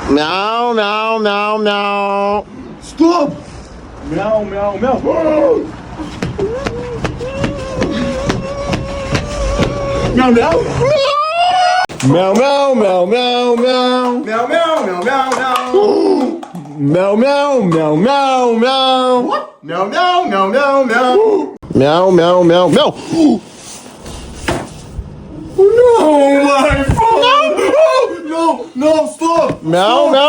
Meow, meow, meow, meow. Stop! Meow, meow, meow. Meow, meow. Meow, meow, meow, meow, meow. Meow, meow, meow, meow, meow. Meow, meow, meow, meow, meow. What? Meow, meow, meow, meow, meow. Meow, meow, meow, meow. No, my phone. No, no, stop. Meow, meow,